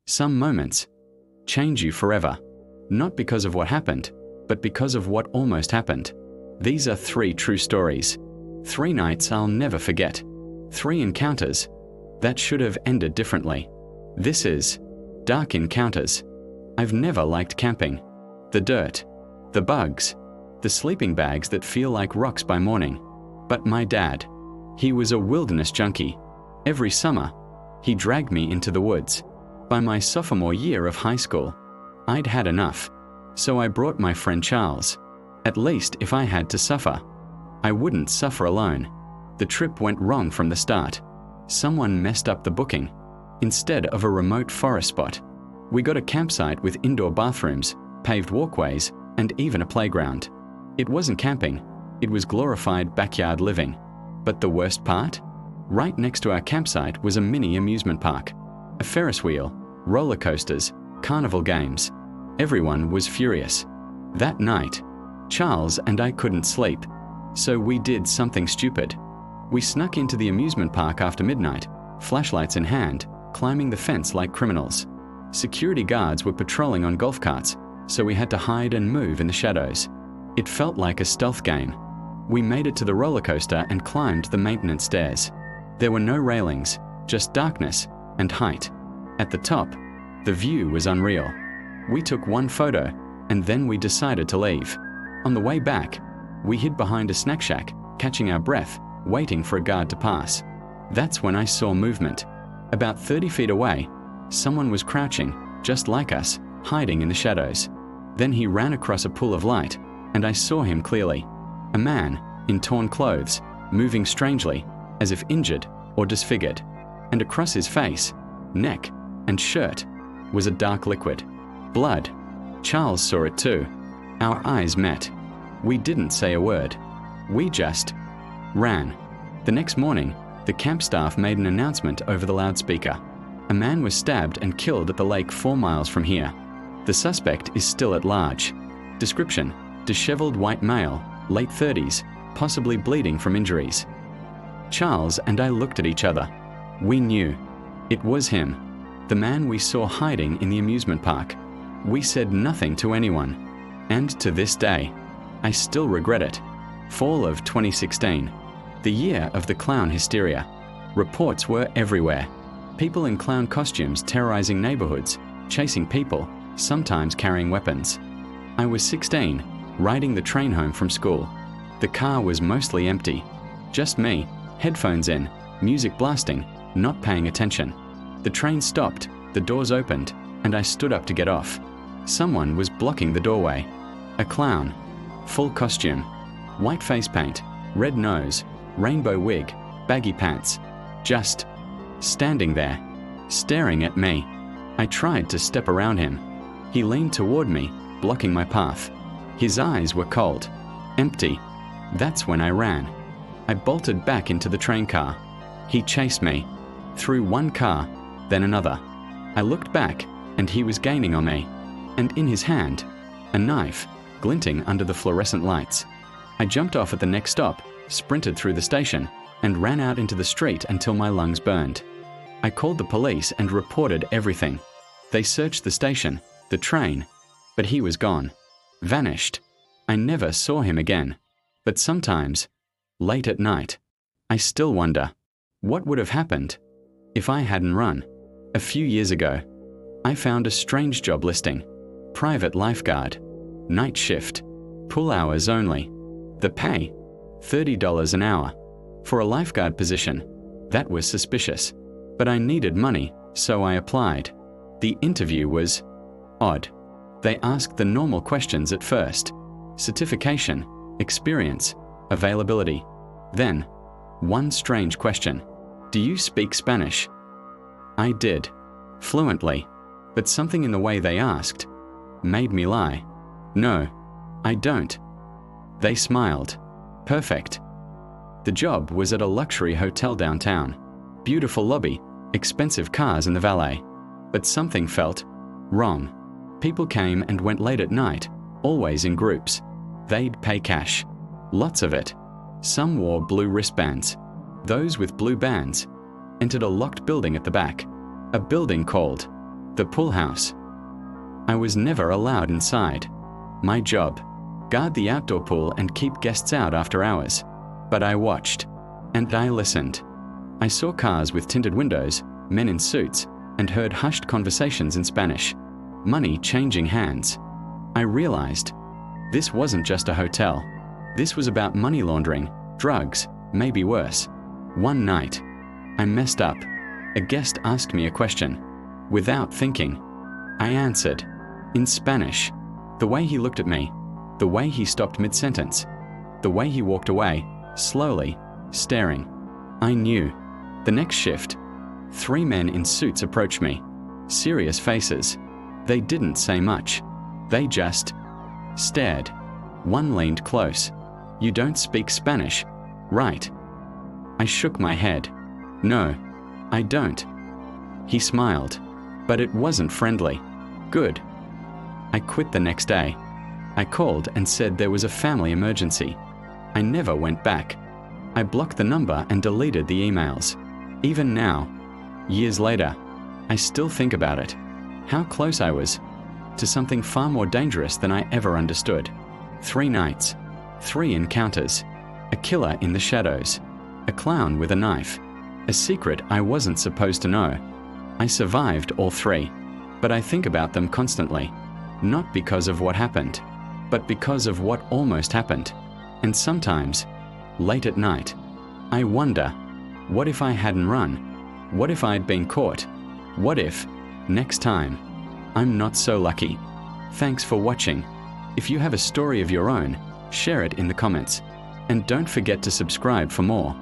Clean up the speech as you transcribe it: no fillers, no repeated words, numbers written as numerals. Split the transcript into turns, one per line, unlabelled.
Some moments change you forever, not because of what happened, but because of what almost happened. These are 3 true stories. 3 nights I'll never forget. 3 encounters that should have ended differently. This is Dark Encounters. I've never liked camping. The dirt, the bugs, the sleeping bags that feel like rocks by morning. But my dad, he was a wilderness junkie. Every summer, he dragged me into the woods. By my sophomore year of high school, I'd had enough, so I brought my friend Charles. At least if I had to suffer, I wouldn't suffer alone. The trip went wrong from the start. Someone messed up the booking. Instead of a remote forest spot, we got a campsite with indoor bathrooms, paved walkways, and even a playground. It wasn't camping, it was glorified backyard living. But the worst part? Right next to our campsite was a mini amusement park. A Ferris wheel, roller coasters, carnival games. Everyone was furious. That night, Charles and I couldn't sleep, so we did something stupid. We snuck into the amusement park after midnight, flashlights in hand, climbing the fence like criminals. Security guards were patrolling on golf carts, so we had to hide and move in the shadows. It felt like a stealth game. We made it to the roller coaster and climbed the maintenance stairs. There were no railings, just darkness and height. At the top, the view was unreal. We took one photo, and then we decided to leave. On the way back, we hid behind a snack shack, catching our breath, waiting for a guard to pass. That's when I saw movement. About 30 feet away, someone was crouching, just like us, hiding in the shadows. Then he ran across a pool of light, and I saw him clearly. A man, in torn clothes, moving strangely, as if injured or disfigured. And across his face, neck, and shirt was a dark liquid. Blood. Charles saw it too. Our eyes met. We didn't say a word. We just ran. The next morning, the camp staff made an announcement over the loudspeaker. A man was stabbed and killed at the lake 4 miles from here. The suspect is still at large. Description: disheveled white male, late 30s, possibly bleeding from injuries. Charles and I looked at each other. We knew. It was him. The man we saw hiding in the amusement park. We said nothing to anyone. And to this day, I still regret it. Fall of 2016. The year of the clown hysteria. Reports were everywhere. People in clown costumes terrorizing neighborhoods, chasing people, sometimes carrying weapons. I was 16, riding the train home from school. The car was mostly empty. Just me, headphones in, music blasting, not paying attention. The train stopped, the doors opened, and I stood up to get off. Someone was blocking the doorway. A clown. Full costume. White face paint, red nose, rainbow wig, baggy pants. Just standing there, staring at me. I tried to step around him. He leaned toward me, blocking my path. His eyes were cold, empty. That's when I ran. I bolted back into the train car. He chased me, through one car, then another. I looked back, and he was gaining on me. And in his hand, a knife, glinting under the fluorescent lights. I jumped off at the next stop, sprinted through the station, and ran out into the street until my lungs burned. I called the police and reported everything. They searched the station, the train, but he was gone. Vanished. I never saw him again. But sometimes, late at night, I still wonder, what would have happened if I hadn't run? A few years ago, I found a strange job listing. Private lifeguard. Night shift. Pool hours only. The pay, $30 an hour. For a lifeguard position, that was suspicious. But I needed money, so I applied. The interview was odd. They asked the normal questions at first. Certification, experience, availability. Then, one strange question. Do you speak Spanish? I did, fluently. But something in the way they asked made me lie. No, I don't. They smiled. Perfect. The job was at a luxury hotel downtown. Beautiful lobby, expensive cars in the valet. But something felt wrong. People came and went late at night, always in groups. They'd pay cash. Lots of it. Some wore blue wristbands. Those with blue bands entered a locked building at the back. A building called The pool house. I was never allowed inside. My job: guard the outdoor pool and keep guests out after hours. But I watched, and I listened. I saw cars with tinted windows, men in suits, and heard hushed conversations in Spanish. Money changing hands. I realized this wasn't just a hotel. This was about money laundering, drugs, maybe worse. One night, I messed up. A guest asked me a question. Without thinking, I answered. In Spanish. The way he looked at me, the way he stopped mid-sentence, the way he walked away, slowly, staring. I knew. The next shift, 3 men in suits approached me. Serious faces. They didn't say much. They just stared. One leaned close. You don't speak Spanish, right? I shook my head. No, I don't. He smiled, but it wasn't friendly. Good. I quit the next day. I called and said there was a family emergency. I never went back. I blocked the number and deleted the emails. Even now, years later, I still think about it. How close I was to something far more dangerous than I ever understood. 3 nights, 3 encounters, a killer in the shadows, a clown with a knife, a secret I wasn't supposed to know. I survived all 3, but I think about them constantly, not because of what happened, but because of what almost happened. And sometimes, late at night, I wonder, what if I hadn't run? What if I'd been caught? What if, next time, I'm not so lucky? Thanks for watching. If you have a story of your own, share it in the comments. And don't forget to subscribe for more.